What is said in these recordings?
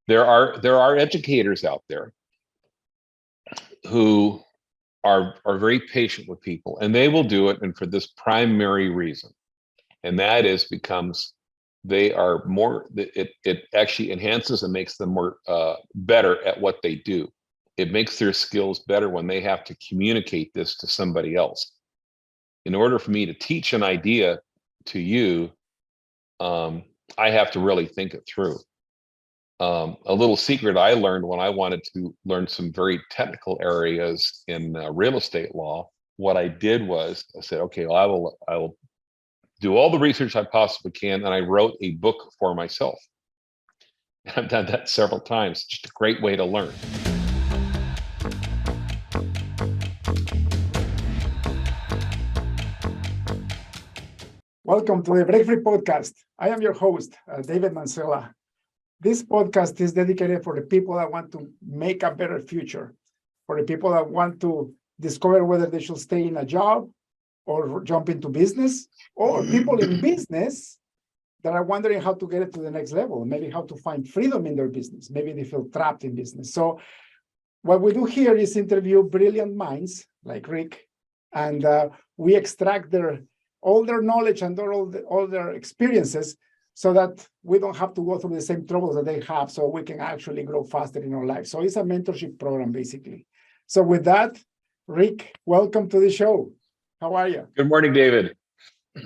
there are educators out there who are very patient with people, and they will do it, and for this primary reason, and that is becomes they are more. It actually enhances and makes them more better at what they do. It makes their skills better when they have to communicate this to somebody else. In order for me to teach an idea to you, I have to really think it through. A little secret I learned when I wanted to learn some very technical areas in real estate law. What I did was I said, okay, well, I will do all the research I possibly can, and I wrote a book for myself. I've done that several times. Just a great way to learn. Welcome to the Break Free Podcast. I am your host, David Mancella. This podcast is dedicated for the people that want to make a better future, for the people that want to discover whether they should stay in a job or jump into business, or people in business that are wondering how to get it to the next level, maybe how to find freedom in their business. Maybe they feel trapped in business. So what we do here is interview brilliant minds like Rick, and we extract all their knowledge and all their experiences so that we don't have to go through the same troubles that they have, so we can actually grow faster in our life. So it's a mentorship program, basically. So with that, Rick, welcome to the show. How are you? Good morning, David,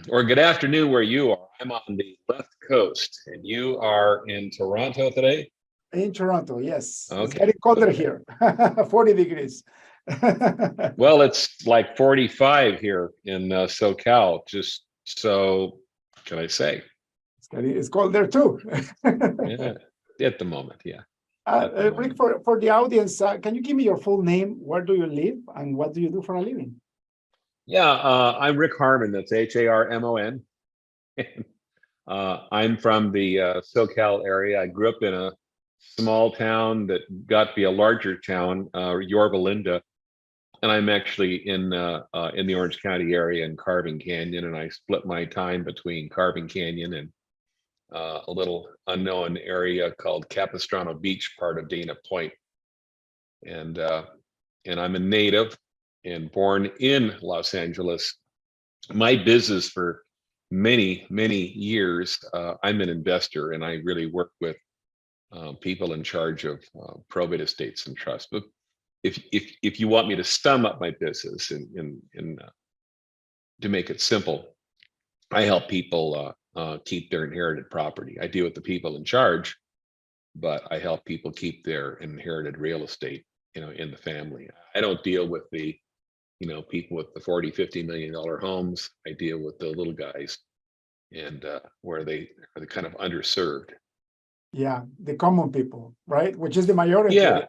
or good afternoon where you are. I'm on the left coast, and you are in Toronto today? In Toronto, yes. Okay. It's getting colder here, 40 degrees. Well, it's like 45 here in SoCal, just so can I say? It's cold there too. Yeah, at the moment, yeah. Rick, for the audience, can you give me your full name? Where do you live and what do you do for a living? Yeah, I'm Rick Harmon. That's Harmon. I'm from the SoCal area. I grew up in a small town that got to be a larger town, Yorba Linda, and I'm actually in the Orange County area in Carbon Canyon, and I split my time between Carbon Canyon and a little unknown area called Capistrano Beach, part of Dana Point, and I'm a native and born in Los Angeles. My business for many years, I'm an investor, and I really work with people in charge of probate estates and trusts. But if you want me to sum up my business in to make it simple, I help people keep their inherited property. I deal with the people in charge, but I help people keep their inherited real estate, in the family. I don't deal with the, people with the 40, $50 million homes. I deal with the little guys, and where they are the kind of underserved. Yeah, the common people, right? Which is the majority. Yeah,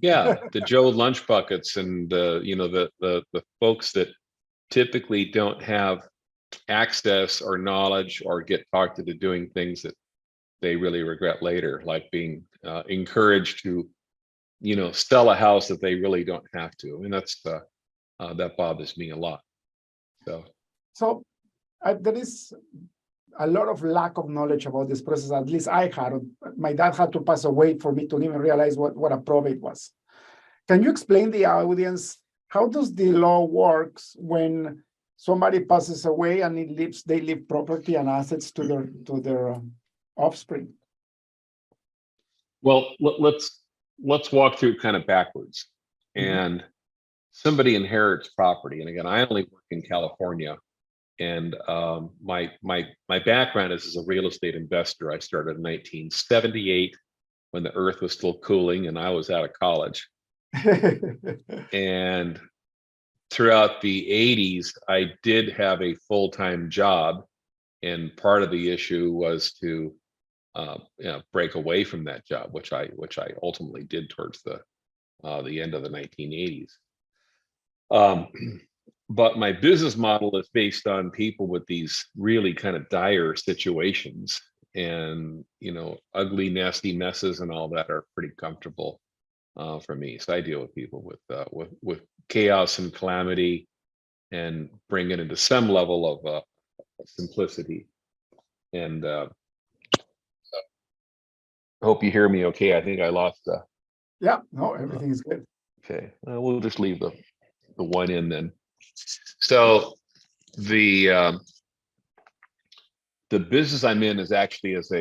yeah, the Joe lunch buckets, and the folks that typically don't have access or knowledge or get talked into doing things that they really regret later, like being encouraged to, sell a house that they really don't have to, and that's that bothers me a lot. So there is a lot of lack of knowledge about this process. At least I had. My dad had to pass away for me to even realize what a probate was. Can you explain the audience how does the law works when somebody passes away and they leave property and assets to their offspring? Well, let's walk through kind of backwards. And somebody inherits property, and again, I only work in California. And my background is as a real estate investor. I started in 1978 when the earth was still cooling and I was out of college. And throughout the 80s, I did have a full-time job. And part of the issue was to break away from that job, which I ultimately did towards the end of the 1980s. But my business model is based on people with these really kind of dire situations, and ugly, nasty messes and all that are pretty comfortable for me. So I deal with people with chaos and calamity, and bring it into some level of simplicity. And Hope you hear me okay. I think I lost the, Yeah, no, everything is good. okay. We'll just leave the one in then. So the business I'm in is actually as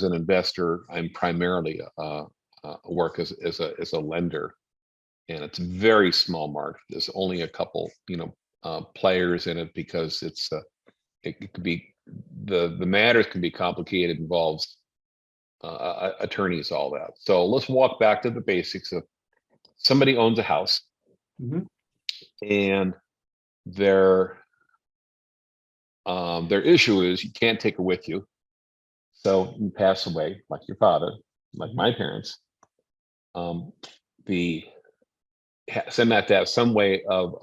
an investor. I'm primarily work as a lender, and it's very small market. There's only a couple, players in it because it could be the matters can be complicated, involves attorneys, all that. So let's walk back to the basics of somebody owns a house Mhm. and their issue is you can't take her with you. So you pass away, like your father, like my parents. Um, the Send that to have some way of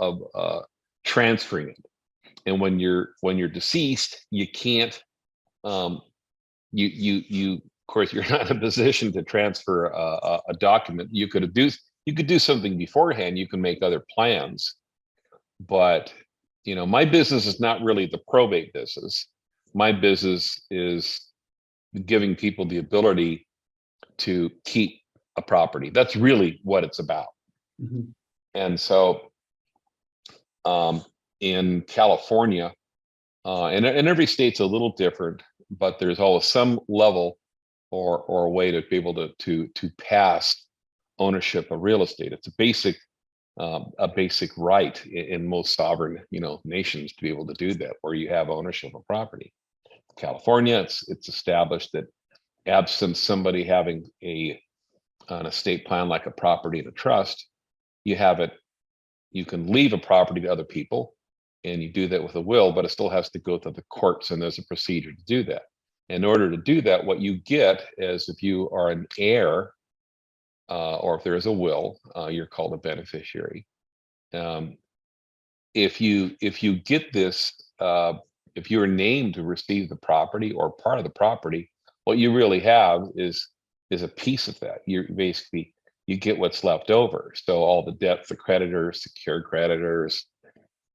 transferring it. And when you're deceased, you can't. You of course you're not in a position to transfer a document. You could do something beforehand. You can make other plans, but my business is not really the probate business. My business is giving people the ability to keep a property. That's really what it's about. Mhm. And so in California, and every state's a little different, but there's always some level or a way to be able to pass ownership of real estate. It's a basic right in most sovereign nations to be able to do that, where you have ownership of property. California, it's established that absent somebody having an estate plan like a property and a trust, you can leave a property to other people, and you do that with a will, but it still has to go to the courts, and there's a procedure to do that. In order to do that, what you get is, if you are an heir, or if there is a will, you're called a beneficiary. Um, if you get this, if you're named to receive the property or part of the property, what you really have is a piece of that. You get what's left over. So all the debts, the creditors, secured creditors,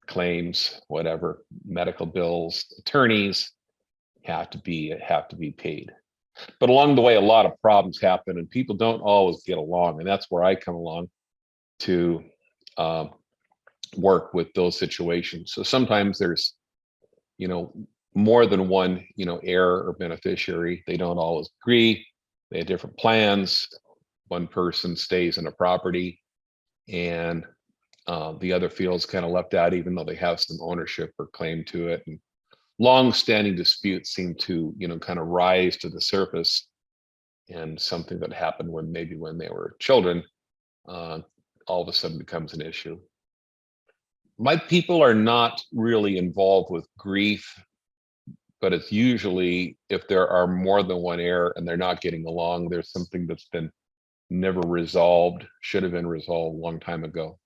claims, whatever, medical bills, attorneys have to be paid. But along the way, a lot of problems happen, and people don't always get along, and that's where I come along to um, work with those situations. So sometimes there's you know more than one heir or beneficiary. They don't always agree. They have different plans. One person stays in a property, and the other feels kind of left out, even though they have some ownership or claim to it. And long-standing disputes seem to kind of rise to the surface, and something that happened when they were children, uh, all of a sudden becomes an issue. My people are not really involved with grief, but it's usually if there are more than one heir and they're not getting along, there's something that's been never resolved, should have been resolved a long time ago.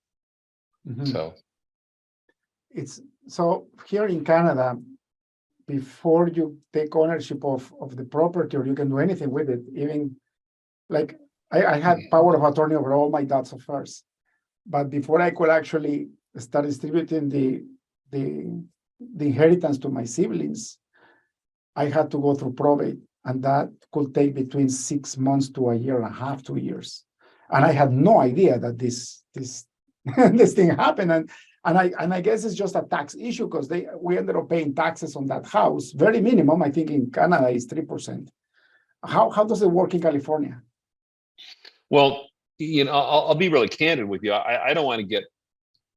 Mhm. So It's so here in Canada, before you take ownership of the property or you can do anything with it, even like I had power of attorney over all my dad's affairs. But before I could actually start distributing the the inheritance to my siblings, I had to go through probate, and that could take between 6 months to a year and a half, 2 years. And I had no idea that this this thing happened. And I guess it's just a tax issue because we ended up paying taxes on that house, very minimum. I think in Canada is 3%. How does it work in California? well, I'll be really candid with you. I don't want to get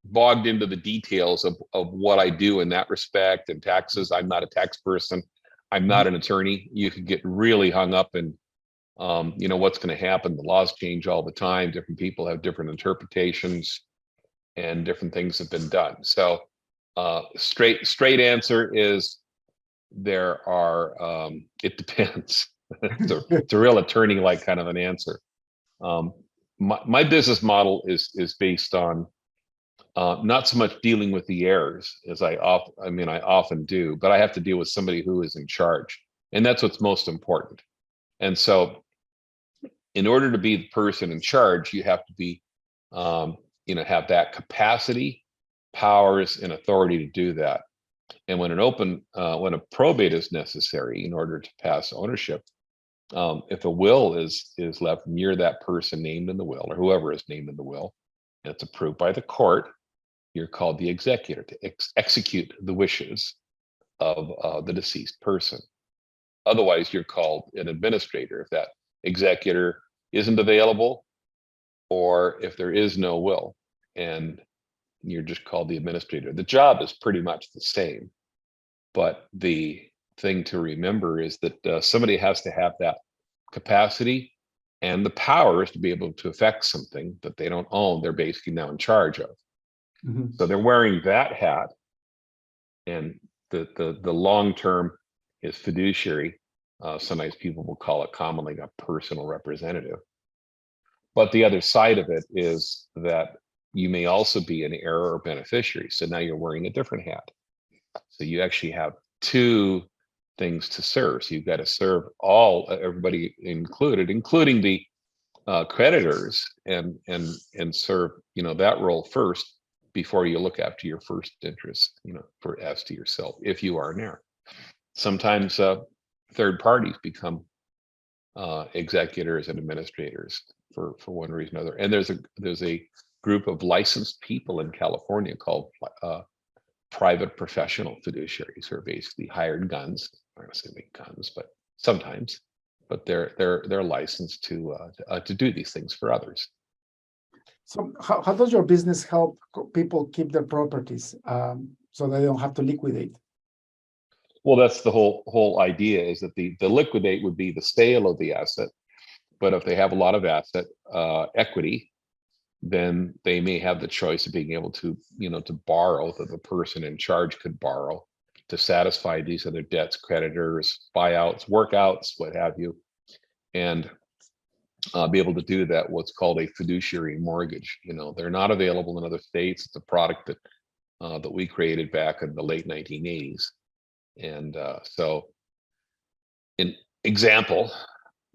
bogged into the details of what I do in that respect and taxes. I'm not a tax person. I'm not an attorney. You could get really hung up in what's going to happen. The laws change all the time. Different people have different interpretations, and different things have been done. So straight answer is there are it depends. It's a real attorney like kind of an answer. um, my business model is based on not so much dealing with the errors as I often do, but I have to deal with somebody who is in charge, and that's what's most important. And so, in order to be the person in charge, you have to be, have that capacity, powers, and authority to do that. And when a probate is necessary in order to pass ownership, If a will is left near that person named in the will, or whoever is named in the will, and it's approved by the court, you're called the executor to execute the wishes of the deceased person. Otherwise, you're called an administrator if that executor isn't available, or if there is no will, and you're just called the administrator. The job is pretty much the same, but the thing to remember is that somebody has to have that capacity and the powers to be able to affect something that they don't own. They're basically now in charge of. Mhm. So they're wearing that hat, and the long term is fiduciary. Sometimes people will call it commonly a personal representative. But the other side of it is that you may also be an heir or beneficiary. So now you're wearing a different hat. So you actually have two things to serve. So you've got to serve everybody included, including the creditors, and serve that role first before you look after your first interest, for as to yourself, if you are an heir. Sometimes third parties become executors and administrators for one reason or another. And there's a group of licensed people in California called private professional fiduciaries, who are basically hired guns. I'm not going to say make guns, but sometimes, but they're licensed to do these things for others. So how does your business help people keep their properties so they don't have to liquidate? Well, that's the whole idea, is that the liquidate would be the sale of the asset. But if they have a lot of asset equity, then they may have the choice of being able to, to borrow, that the person in charge could borrow to satisfy these other debts, creditors, buyouts, workouts, what have you, and be able to do that, what's called a fiduciary mortgage. They're not available in other states. It's a product that we created back in the late 1980s. And so, in example,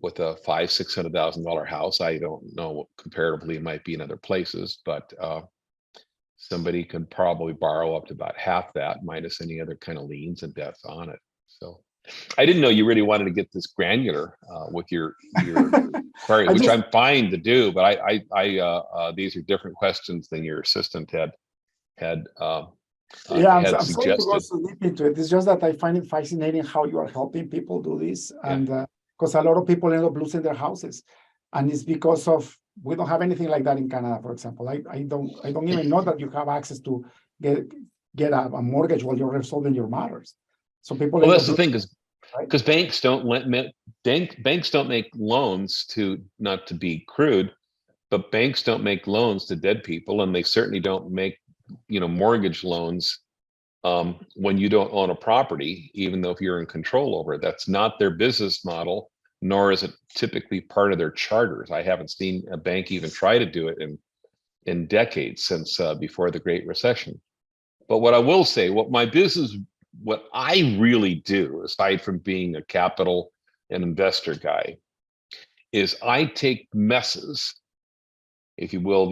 with a $500,000-$600,000 house, I don't know what comparatively it might be in other places, but somebody can probably borrow up to about half that, minus any other kind of liens and debts on it. So I didn't know you really wanted to get this granular with your query, which I'm fine to do, but I these are different questions than your assistant had I'm sorry to go suggested. so deep into it. It's just that I find it fascinating how you are helping people do this, and because a lot of people end up losing their houses, and it's because of we don't have anything like that in Canada, for example. I don't even know that you have access to get a mortgage while you're resolving your matters. So people. Well, that's the thing, because banks don't banks don't make loans to, not to be crude, but banks don't make loans to dead people, and they certainly don't make mortgage loans when you don't own a property, even though if you're in control over it. That's not their business model, nor is it typically part of their charters. I haven't seen a bank even try to do it in decades, since before the Great Recession. But what I will say, what I really do, aside from being a capital and investor guy, is I take messes, if you will,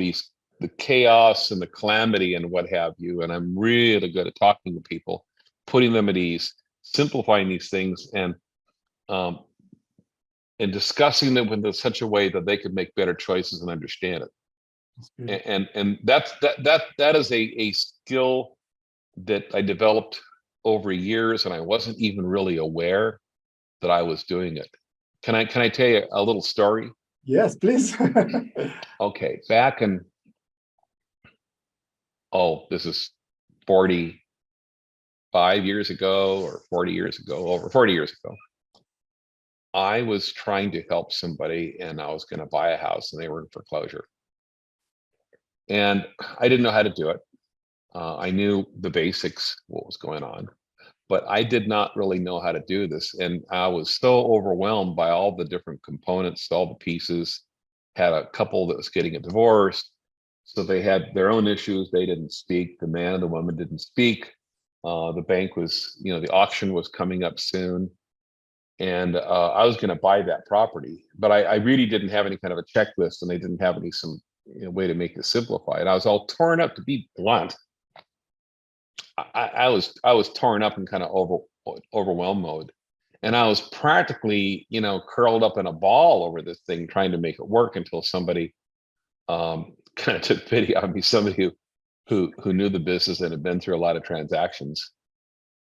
the chaos and the calamity and what have you, and I'm really good at talking to people, putting them at ease, simplifying these things, and discussing them in such a way that they could make better choices and understand it. And that is a skill that I developed over years, and I wasn't even really aware that I was doing it. Can I tell you a little story? Yes, please. Okay, back in, this is 45 years ago, or 40 years ago, over 40 years ago. I was trying to help somebody, and I was going to buy a house, and they were in foreclosure. And I didn't know how to do it. I knew the basics, what was going on, but I did not really know how to do this. And I was so overwhelmed by all the different components, all the pieces. Had a couple that was getting a divorce, so they had their own issues. They didn't speak. The man and the woman didn't speak. The bank was, the auction was coming up soon. And I was going to buy that property, but I really didn't have any kind of a checklist, and they didn't have some way to make it simplified. I was all torn up, to be blunt. I was torn up in kind of overwhelmed mode. And I was practically, curled up in a ball over this thing, trying to make it work until somebody kind of took pity on me. Somebody who knew the business and had been through a lot of transactions,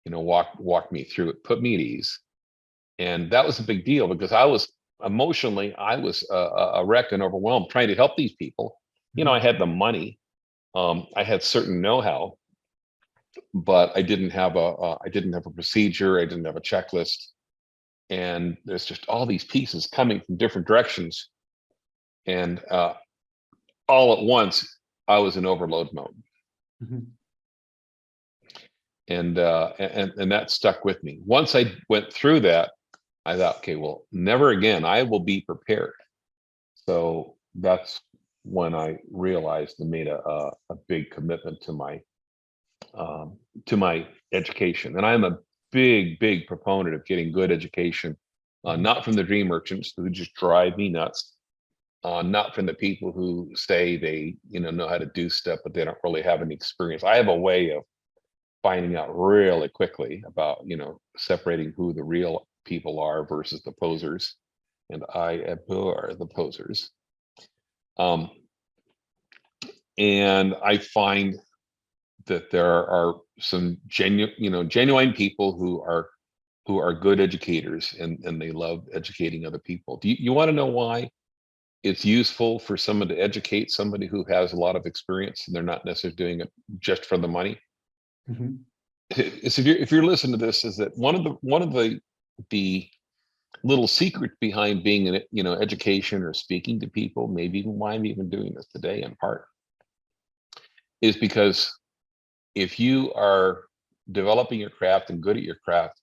walked me through it, put me at ease. And that was a big deal because I was emotionally, I was a wreck and overwhelmed trying to help these people. I had the money, I had certain know-how, but I didn't have a procedure, I didn't have a checklist. And there's just all these pieces coming from different directions. And all at once, I was in overload mode. Mhm. And that stuck with me. Once I went through that, I thought, okay, well, never again. I will be prepared. So that's when I realized and made a big commitment to my education. And I'm a big proponent of getting good education, not from the dream merchants who just drive me nuts, not from the people who say they know how to do stuff, but they don't really have any experience. I have a way of finding out really quickly about separating who the real people are versus the posers, and I abhor the posers. And I find that there are some genuine people who are good educators, and they love educating other people. Do you want to know why it's useful for someone to educate somebody who has a lot of experience and they're not necessarily doing it just for the money? Mhm. Is if you're listening to this, is that one of the little secret behind being in education or speaking to people, maybe even why I'm even doing this today in part, is because if you are developing your craft and good at your craft,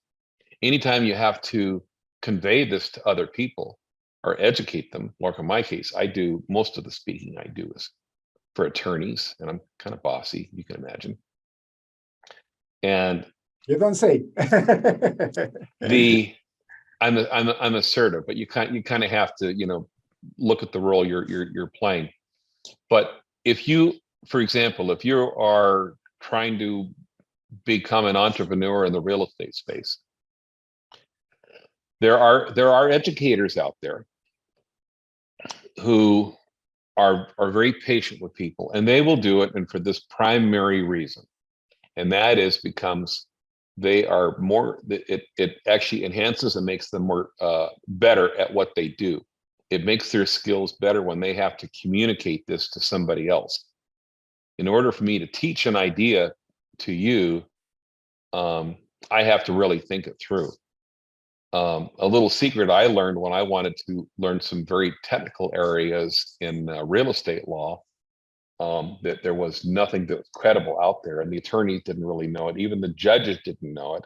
anytime you have to convey this to other people or educate them, like in my case, I do most of the speaking I do is for attorneys, and I'm kind of bossy, you can imagine. And You don't say. I'm assertive, but you kind of have to look at the role you're playing. But if you, for example, if you are trying to become an entrepreneur in the real estate space, there are educators out there who are very patient with people, and they will do it, and for this primary reason, and that is becomes they are more, it actually enhances and makes them more better at what they do. It makes their skills better when they have to communicate this to somebody else. In order for me to teach an idea to you, I have to really think it through. A little secret I learned when I wanted to learn some very technical areas in real estate law, that there was nothing that was credible out there, and the attorneys didn't really know it. Even the judges didn't know it.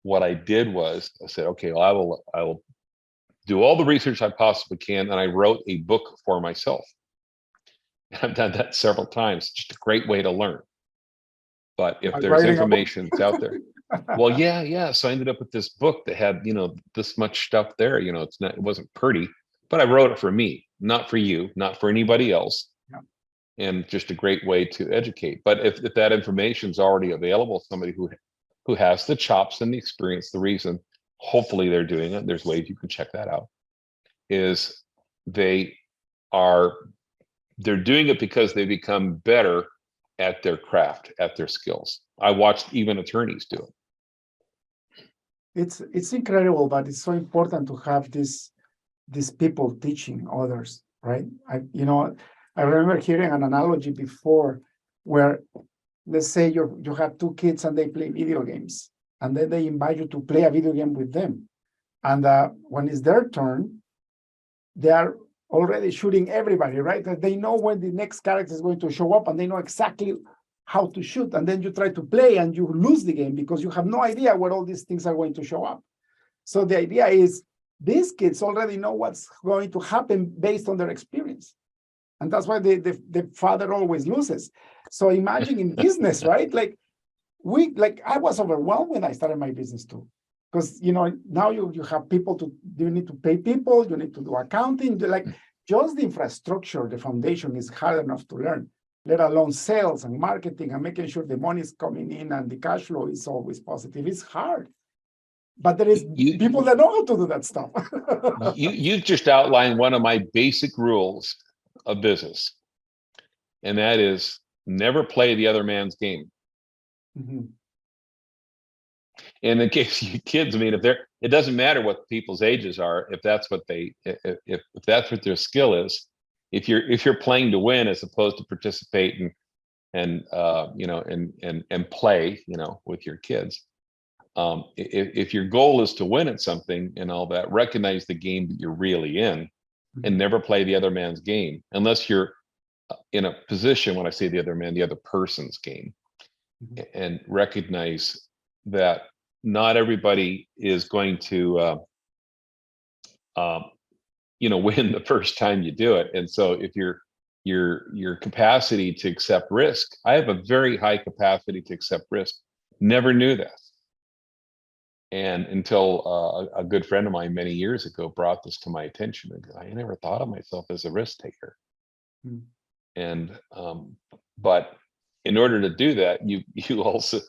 What I did was I said, okay, well, I will do all the research I possibly can, and I wrote a book for myself. I've done that several times. Just a great way to learn. But if By there's writing a book. information that's out there, well, yeah. So I ended up with this book that had, this much stuff there. It wasn't pretty, but I wrote it for me, not for you, not for anybody else. Yeah. And just a great way to educate. But if that information is already available, somebody who has the chops and the experience, the reason, hopefully they're doing it, there's ways you can check that out, is they're doing it because they become better at their craft, at their skills. I watched even attorneys do it. It's incredible, but it's so important to have these people teaching others, right? I remember hearing an analogy before where, let's say you have two kids and they play video games, and then they invite you to play a video game with them. And when it's their turn, they are already shooting everybody, right? That they know when the next character is going to show up, and they know exactly how to shoot. And then you try to play and you lose the game because you have no idea where all these things are going to show up. So the idea is these kids already know what's going to happen based on their experience. And that's why the father always loses. So imagine in business, right? Like I was overwhelmed when I started my business too. Because now you have people you need to pay people, you need to do accounting, just the infrastructure, the foundation is hard enough to learn, let alone sales and marketing and making sure the money is coming in and the cash flow is always positive. It's hard. but there is You, people that know how to do that stuff. you just outlined one of my basic rules of business, and that is never play the other man's game. Mhm. And in case you kids, I mean, it doesn't matter what people's ages are, if that's what if that's what their skill is, if you're playing to win as opposed to participate and play, with your kids. If your goal is to win at something and all that, recognize the game that you're really in, and never play the other man's game unless you're in a position. When I say the other man, the other person's game, and recognize that not everybody is going to win the first time you do it. And so if your capacity to accept risk, I have a very high capacity to accept risk, never knew this. And until a good friend of mine many years ago brought this to my attention, I never thought of myself as a risk taker. And but in order to do that, you also,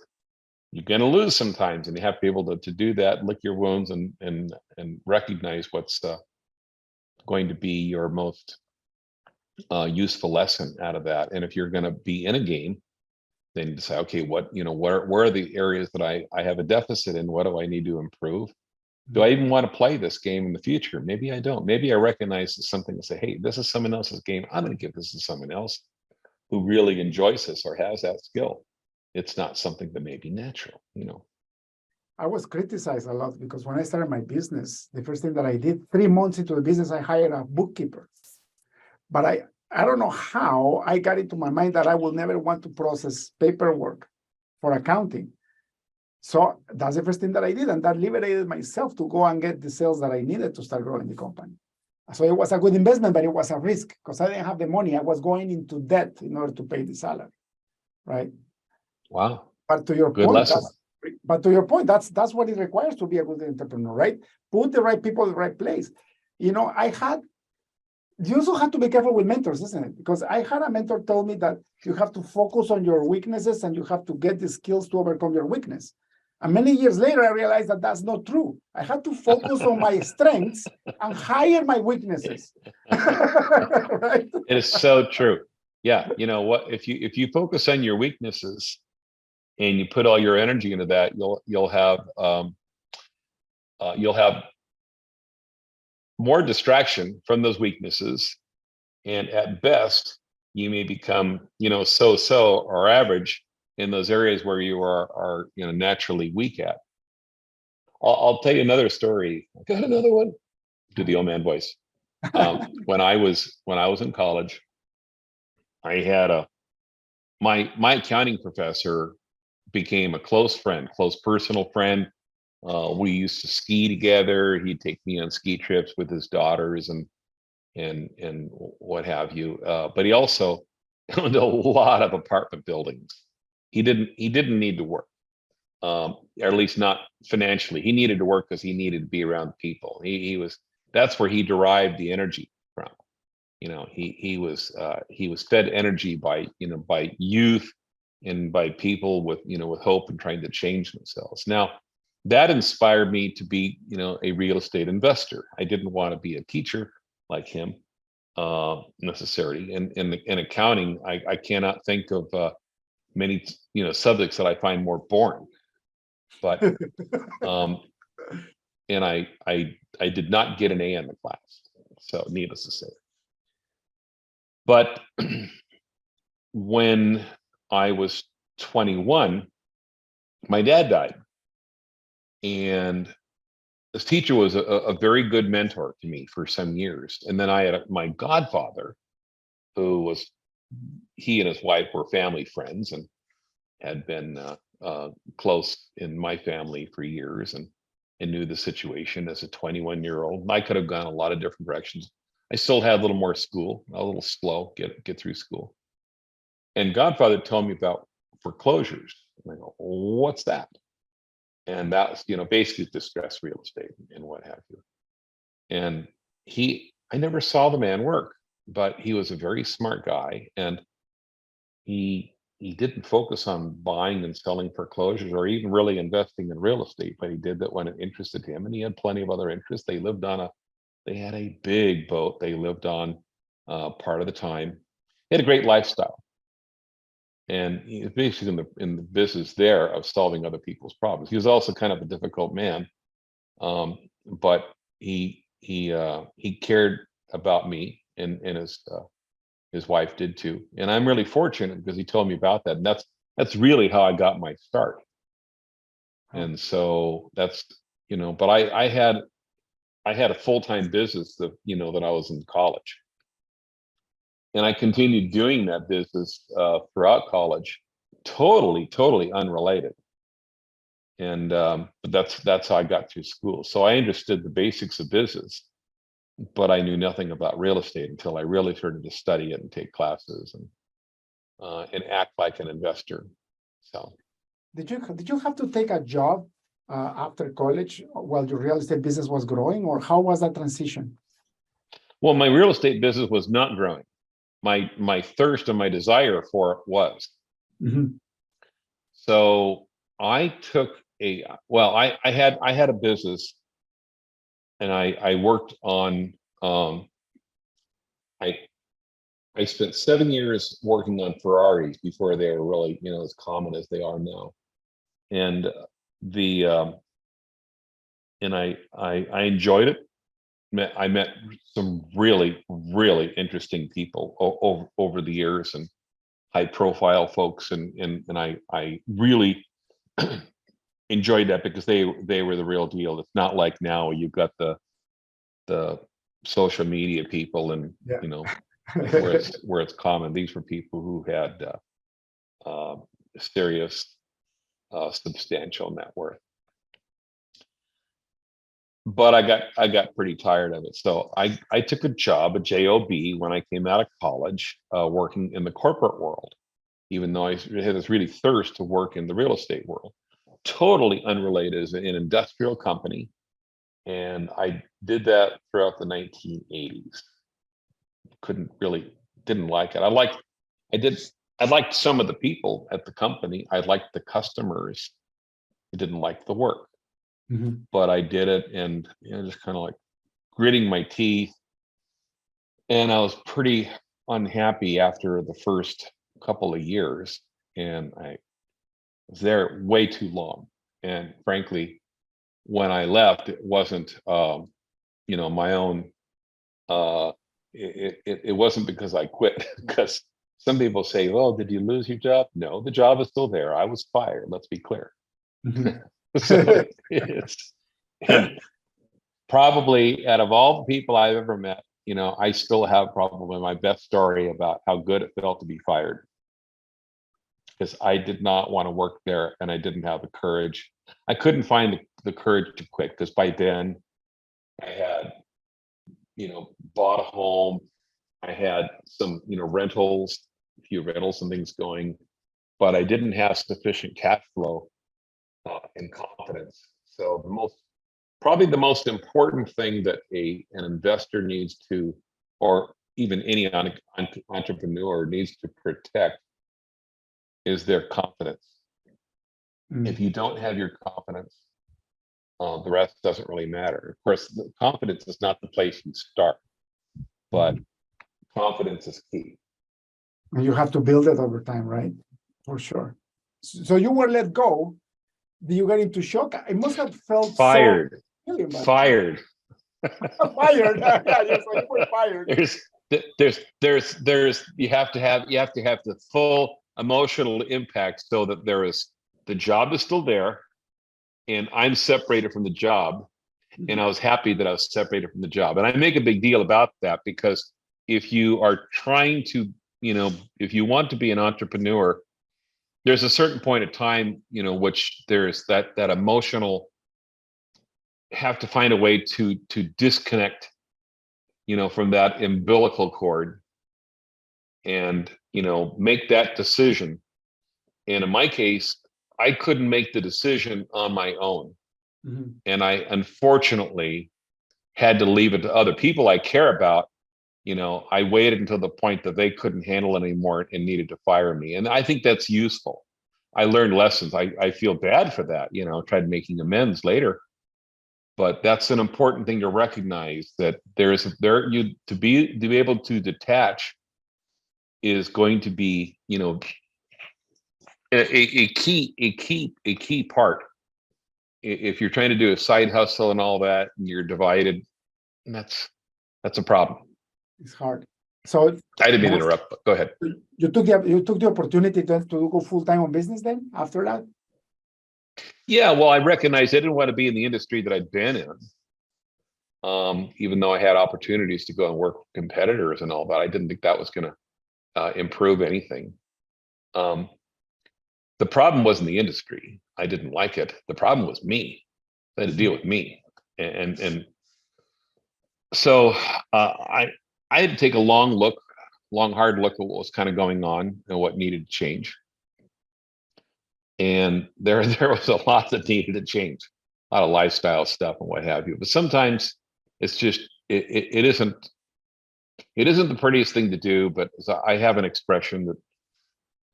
you're going to lose sometimes, and you have to be able to do that, lick your wounds, and recognize what's going to be your most useful lesson out of that. And if you're going to be in a game, then you say, okay, where are the areas that I have a deficit in? What do I need to improve? Do I even want to play this game in the future? Maybe I don't. Maybe I recognize something and say, hey, this is someone else's game. I'm going to give this to someone else who really enjoys this or has that skill. It's not something that may be natural. I was criticized a lot because when I started my business, the first thing that I did, 3 months into the business, I hired a bookkeeper. But I don't know how I got into my mind that I will never want to process paperwork for accounting. So that's the first thing that I did, and that liberated myself to go and get the sales that I needed to start growing the company. So it was a good investment, but it was a risk because I didn't have the money. I was going into debt in order to pay the salary, right? Wow. But to your Good point, that's what it requires to be a good entrepreneur, right? Put the right people in the right place. You also have to be careful with mentors, isn't it? Because I had a mentor tell me that you have to focus on your weaknesses and you have to get the skills to overcome your weakness. And many years later, I realized that that's not true. I had to focus on my strengths and hire my weaknesses. Right? It is so true. Yeah. You know what? If you focus on your weaknesses and you put all your energy into that, you'll have more distraction from those weaknesses, and at best, you may become so or average in those areas where you are naturally weak at. I'll tell you another story. I got another one. Do the old man voice. When I was in college, I had my accounting professor became a close personal friend. We used to ski together. He'd take me on ski trips with his daughters and what have you. But he also owned a lot of apartment buildings. He didn't need to work, or at least not financially. He needed to work because he needed to be around people. That's where he derived the energy from. He was fed energy by youth and by people with hope and trying to change themselves. Now, that inspired me to be a real estate investor. I didn't want to be a teacher like him necessarily. In accounting, I cannot think of many subjects that I find more boring. But and I did not get an A in the class, so needless to say. But when I was 21, my dad died. And this teacher was a very good mentor to me for some years. And then I had my godfather, he and his wife were family friends and had been close in my family for years, and knew the situation as a 21-year-old. I could have gone a lot of different directions. I still had a little more school, a little slow, get through school. And godfather told me about foreclosures. And I go, what's that? And that was, basically distressed real estate and what have you. And I never saw the man work, but he was a very smart guy. And he he didn't focus on buying and selling foreclosures or even really investing in real estate, but he did that when it interested him, and he had plenty of other interests. They had a big boat they lived on part of the time. He had a great lifestyle, and he was basically in the business there of solving other people's problems. He was also kind of a difficult man, but he cared about me, and his wife did too. And I'm really fortunate because he told me about that. And that's really how I got my start. And so that's, but I had a full-time business that I was in college. And I continued doing that business throughout college, totally unrelated. And but that's how I got through school. So I understood the basics of business, but I knew nothing about real estate until I really started to study it and take classes and act like an investor. So, did you have to take a job after college while your real estate business was growing, or how was that transition? well, my real estate business was not growing. My thirst and my desire for it was. Mhm. So I took I had a business, and I worked on I spent 7 years working on Ferraris before they were really, as common as they are now. And the and I enjoyed it. I met some really interesting people over the years, and high profile folks, and I really enjoyed that because they were the real deal. It's not like now you've got the social media people, and Yeah. where it's common. These were people who had serious, substantial net worth. But I got pretty tired of it, so I took a job, a job, when I came out of college, working in the corporate world, even though I had this really thirst to work in the real estate world. Totally unrelated, as an industrial company, and I did that throughout the 1980s. Didn't like it. I liked some of the people at the company. I liked the customers. I didn't like the work. Mhm. But I did it, and just kind of like gritting my teeth. And I was pretty unhappy after the first couple of years, and I was there way too long. And frankly, when I left, it wasn't my own. It wasn't because I quit. Because some people say, "Well, did you lose your job?" No, the job is still there. I was fired. Let's be clear. Mhm. So it's and probably out of all the people I've ever met, I still have probably my best story about how good it felt to be fired, because I did not want to work there, and I didn't have the courage. I couldn't find the courage to quit, because by then I had, bought a home. I had some, rentals, a few rentals and things going, but I didn't have sufficient cash flow and confidence. So probably the most important thing that an investor needs to, or even any entrepreneur needs to protect, is their confidence. If you don't have your confidence, the rest doesn't really matter. Of course, the confidence is not the place you start, but confidence is key. And you have to build it over time, right? For sure. So you were let go. Did you get into shock? It must have felt Fired. so alien, but Fired. fired. Yeah, yes, so you were fired. There's you have to have the full emotional impact, so that the job is still there, and I'm separated from the job, and I was happy that I was separated from the job. And I make a big deal about that, because if you are trying to, if you want to be an entrepreneur, there's a certain point of time, which there's that emotional, have to find a way to disconnect, from that umbilical cord, and, make that decision. And in my case, I couldn't make the decision on my own. Mhm. And I unfortunately had to leave it to other people I care about, I waited until the point that they couldn't handle it anymore and needed to fire me. And I think that's useful. I learned lessons. I feel bad for that, tried making amends later. But that's an important thing to recognize, that to be able to detach is going to be, a key part. If you're trying to do a side hustle and all that, and you're divided, that's a problem. It's hard. So I didn't mean to interrupt, but go ahead. You took the opportunity to go full time on business then after that? Yeah, well, I recognized I didn't want to be in the industry that I'd been in. Even though I had opportunities to go and work with competitors and all that, I didn't think that was going to improve anything. The problem wasn't the industry. I didn't like it. The problem was me. I had to deal with me. And so I had to take a long, hard look at what was kind of going on and what needed to change. And there was a lot that needed to change, a lot of lifestyle stuff and what have you. But sometimes it's just, it isn't the prettiest thing to do, but I have an expression that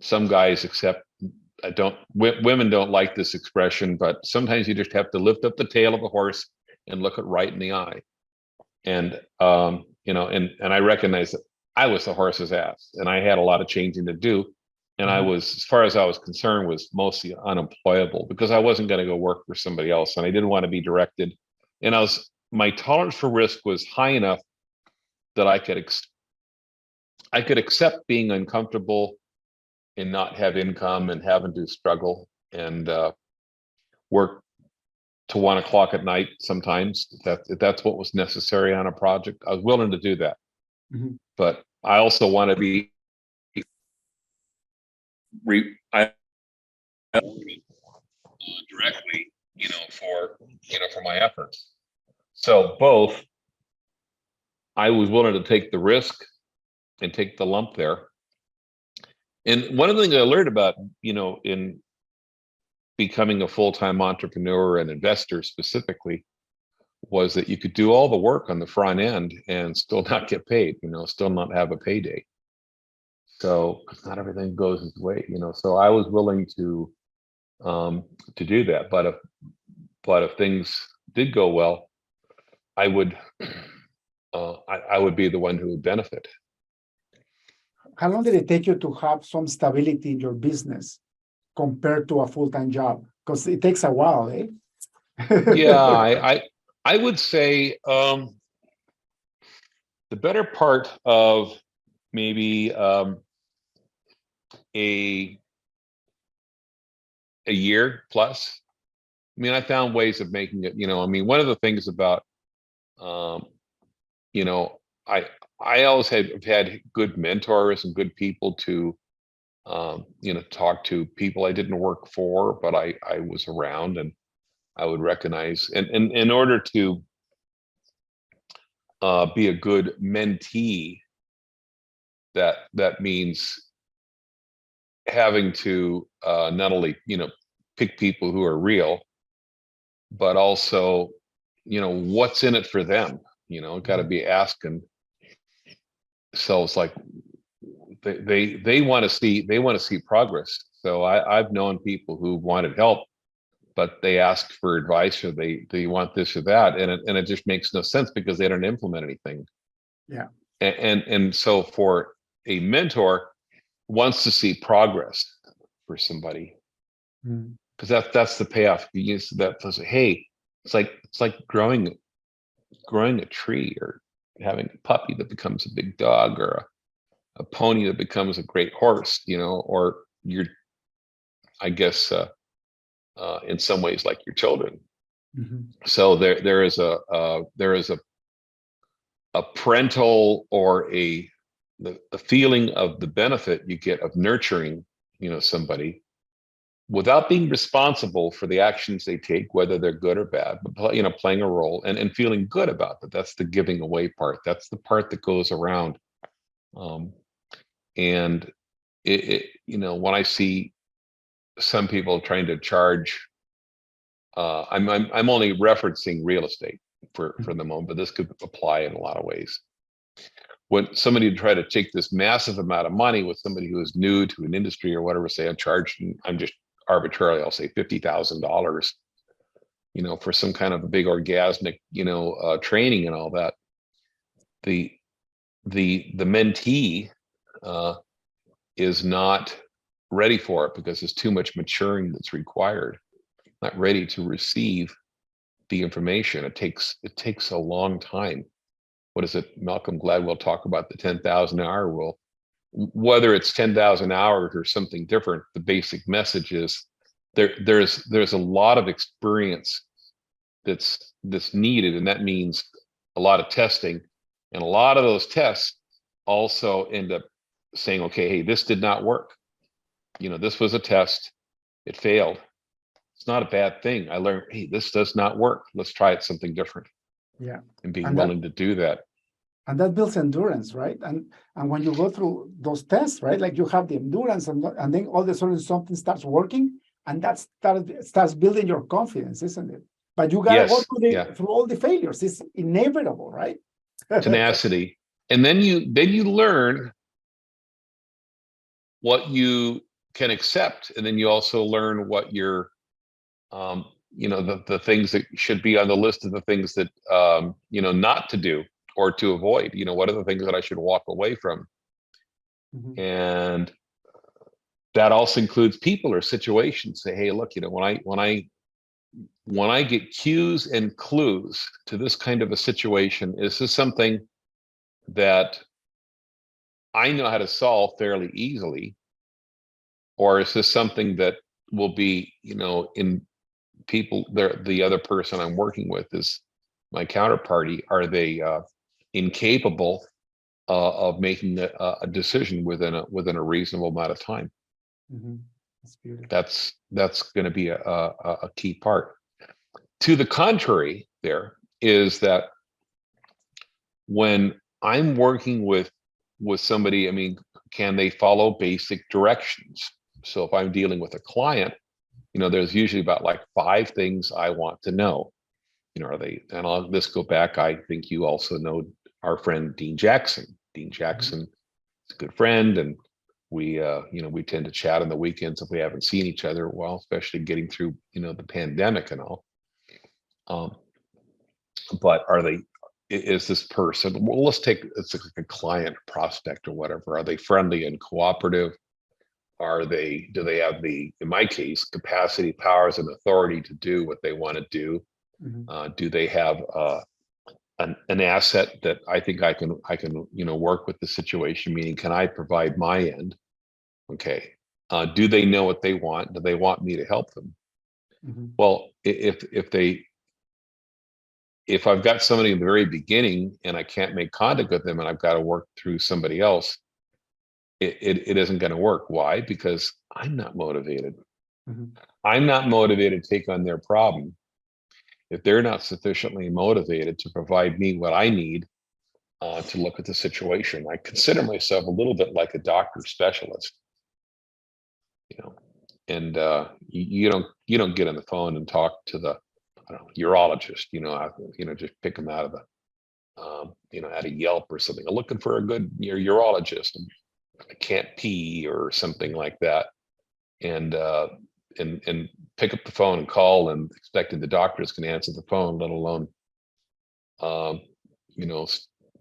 some guys women don't like this expression, but sometimes you just have to lift up the tail of a horse and look it right in the eye. And, and I recognize that I was the horse's ass and I had a lot of changing to do. And I was, as far as I was concerned, was mostly unemployable because I wasn't going to go work for somebody else. And I didn't want to be directed. And my tolerance for risk was high enough that I could accept being uncomfortable and not have income and having to struggle and work to 1 o'clock at night sometimes, if that's what was necessary on a project. I was willing to do that. Mm-hmm. But I also want to be directly, for my efforts. So both, I was willing to take the risk and take the lump there. And one of the things I learned about, in becoming a full-time entrepreneur and investor specifically, was that you could do all the work on the front end and still not get paid, still not have a payday. So, because not everything goes his way, so I was willing to do that. But if things did go well, I would be the one who would benefit. How long did it take you to have some stability in your business compared to a full-time job? Because it takes a while, eh? Yeah, I would say the better part of maybe a year plus. I mean, I found ways of making it, one of the things about, I always have had good mentors and good people to, talk to, people I didn't work for, but I was around and I would recognize. And in order to be a good mentee, that means having to not only, pick people who are real, but also, what's in it for them, got to be asking. So it's like they want to see progress. So I've known people who wanted help, but they ask for advice or they want this or that, and it just makes no sense because they don't implement anything. Yeah. And so for a mentor wants to see progress for somebody, because that's the payoff. You use that, hey, it's like growing a tree or having a puppy that becomes a big dog or a pony that becomes a great horse, or you're, I guess, in some ways like your children. Mm-hmm. So there is a parental or the feeling of the benefit you get of nurturing, somebody without being responsible for the actions they take, whether they're good or bad, but playing a role and feeling good about that. That's the giving away part. That's the part that goes around. And when I see some people trying to charge, I'm only referencing real estate for the moment, but this could apply in a lot of ways. when somebody tried to take this massive amount of money with somebody who is new to an industry or whatever, say I'm just arbitrarily, I'll say $50,000, for some kind of a big orgasmic, training and all that. The mentee is not ready for it because there's too much maturing that's required, not ready to receive the information. It takes a long time. What is it? Malcolm Gladwell talk about the 10,000 hour rule. Whether it's 10,000 hours or something different, the basic message is there's a lot of experience that's needed, and that means a lot of testing, and a lot of those tests also end up saying, okay, hey, this did not work. This was a test, it failed. It's not a bad thing. I learned, hey, this does not work. Let's try it something different. Yeah. And being willing to do that. And that builds endurance, right? And when you go through those tests, right, like you have the endurance, and then all of a sudden something starts working, and that starts building your confidence, isn't it? But you gotta go through all the failures. It's inevitable, right? Tenacity. And then you learn what you can accept, and then you also learn what you're the things that should be on the list of the things that not to do or to avoid. What are the things that I should walk away from? Mm-hmm. And that also includes people or situations. Say, hey, look, when I get cues and clues to this kind of a situation, is this something that I know how to solve fairly easily, or is this something that will be, in people, the other person I'm working with is my counterparty, are they incapable of making a decision within a reasonable amount of time? Mm-hmm. That's beautiful. That's going to be a key part. To the contrary, there is that when I'm working with somebody, I mean, can they follow basic directions? So if I'm dealing with a client, there's usually about like 5 things I want to know. Are they, and I'll this go back, I think you also know our friend Dean Jackson. Dean Jackson is a good friend, and we we tend to chat on the weekends if we haven't seen each other well, especially getting through the pandemic and all. But is this person, well, let's take, it's like a client, prospect or whatever, are they friendly and cooperative? Do they have in my case, capacity, powers, and authority to do what they want to do? Mm-hmm. Do they have an asset that I think I can work with the situation? Meaning, can I provide my end? Okay. Do they know what they want? Do they want me to help them? Mm-hmm. Well, if I've got somebody in the very beginning and I can't make contact with them, and I've got to work through somebody else, it isn't going to work. Why? Because I'm not motivated. Mm-hmm. I'm not motivated to take on their problem if they're not sufficiently motivated to provide me what I need to look at the situation. I consider myself a little bit like a doctor specialist, and you don't get on the phone and talk to the urologist, just pick them out of the out of Yelp or something. I'm looking for a good urologist, and I can't pee or something like that, and pick up the phone and call and expecting the doctor is going to answer the phone, let alone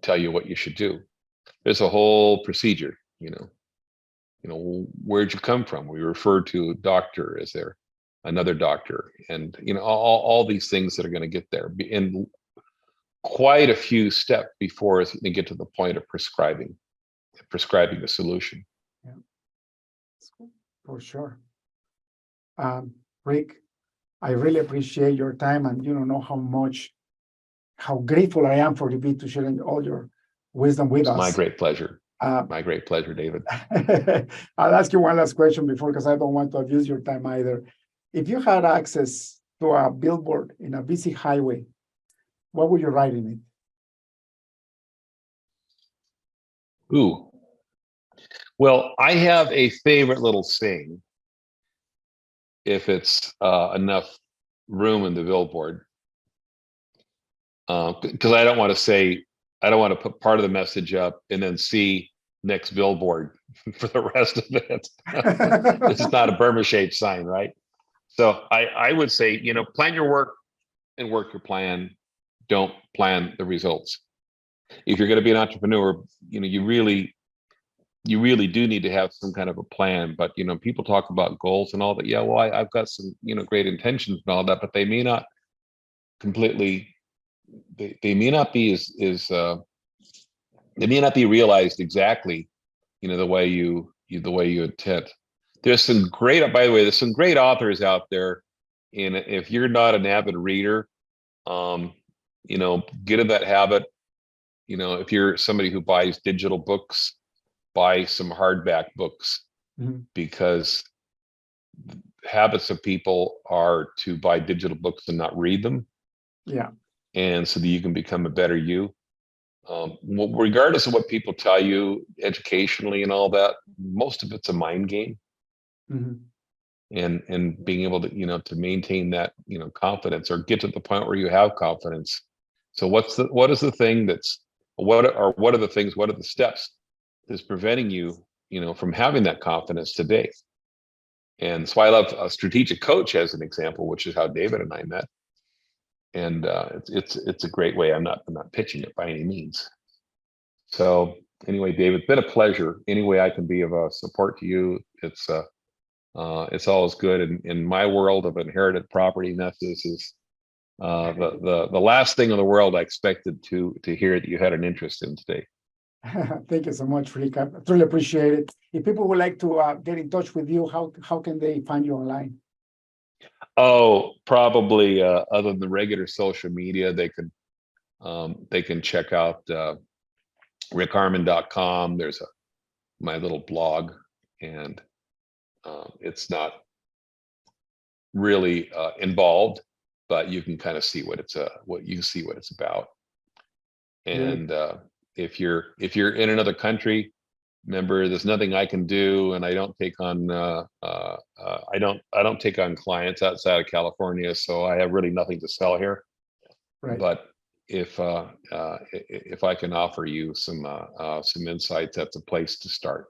tell you what you should do. There's a whole procedure. Where'd you come from? We refer to a doctor. Is there another doctor? And all these things that are going to get there, and quite a few steps before they get to the point of prescribing a solution. Yeah, for sure. Rick, I really appreciate your time, and you don't know how grateful I am for you to sharing all your wisdom with us. My great pleasure. My great pleasure, David. I'll ask you one last question because I don't want to abuse your time either. If you had access to a billboard in a busy highway, what would you write in it? Ooh. Well, I have a favorite little saying, if it's enough room in the billboard, because I don't want to say I don't want to put part of the message up and then see next billboard for the rest of it. It's not a Burma shaped sign, right? So I would say, plan your work and work your plan. Don't plan the results. If you're going to be an entrepreneur, you really do need to have some kind of a plan. But people talk about goals and all that. Yeah, well, I've got some great intentions and all that, but they may not completely. They may not be they may not be realized exactly, the way you intend. There's some great, by the way, there's some great authors out there. And if you're not an avid reader, get in that habit. If you're somebody who buys digital books, buy some hardback books, because habits of people are to buy digital books and not read them. Yeah. And so that you can become a better you. Regardless of what people tell you educationally and all that, most of it's a mind game. And being able to to maintain that confidence, or get to the point where you have confidence. So what are the steps that's preventing you from having that confidence today? And so I love a strategic coach as an example, which is how David and I met. And it's a great way. I'm not pitching it by any means. So anyway, David, it's been a pleasure. Any way I can be of support to you, it's always good. In my world of inherited property, and this is the last thing in the world I expected to hear that you had an interest in today. Thank you so much, Rick. I truly appreciate it. If people would like to get in touch with you, how can they find you online? Oh, probably other than the regular social media, they can check out rickharmon.com. There's my little blog, and it's not really involved, but you can kind of see what it's about. And if you're in another country, remember, there's nothing I can do, and I don't take on I don't take on clients outside of California, so I have really nothing to sell here. Right. But if I can offer you some insights, that's a place to start.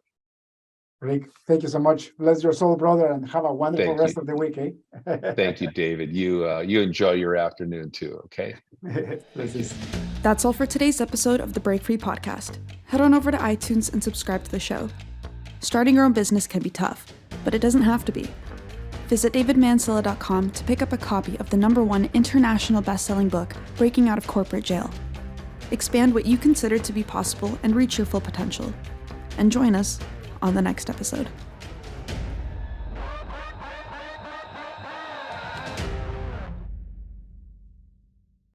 Rick, thank you so much. Bless your soul, brother, and have a wonderful rest of the week. Thank you, David. You enjoy your afternoon too. Okay. That's all for today's episode of the Break Free Podcast. Head on over to iTunes and subscribe to the show. Starting your own business can be tough, but it doesn't have to be. Visit davidmansilla.com to pick up a copy of the #1 international best-selling book, Breaking Out of Corporate Jail. Expand what you consider to be possible and reach your full potential. And join us on the next episode.